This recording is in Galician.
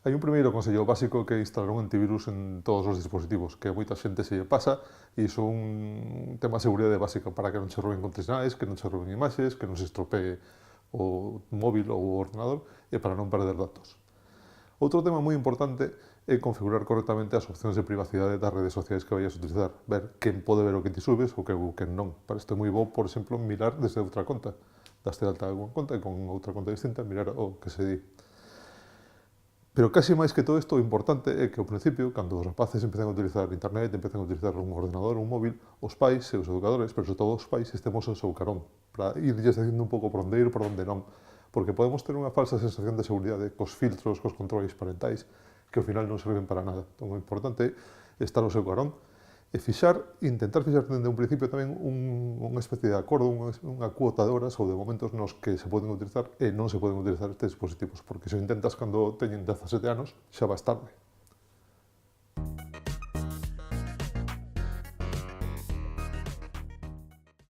Hai un primeiro consello básico que é instalar un antivirus en todos os dispositivos, que a moita xente se lle pasa, e iso é un tema de seguridade básica para que non se roben contrasinais, que non se roben imaxes, que non se estropee o móvil ou o ordenador e para non perder datos. Outro tema moi importante é configurar correctamente as opcións de privacidade das redes sociais que vayas a utilizar, ver quen pode ver o que ti subes ou quen non. Para isto é moi bo, por exemplo, mirar desde outra conta. Daste de alta unha conta e con outra conta distinta mirar o que se di. Pero casi máis que todo isto, o importante é que ao principio, cando os rapaces empezan a utilizar internet, empezan a utilizar un ordenador, un móvil, os pais e os educadores, pero sobre todo os pais, estemos ao seu carón, para irlles dicindo un pouco por onde ir, por onde non. Porque podemos ter unha falsa sensación de seguridade cos filtros, cos controles parentais, que ao final non serven para nada. Entón, o importante é estar ao seu carón e intentar fixar dende un principio tamén unha especie de acordo, unha cuota de horas ou de momentos nos que se poden utilizar e non se poden utilizar estes dispositivos, porque se o intentas cando teñen 17 anos, xa vas tarde.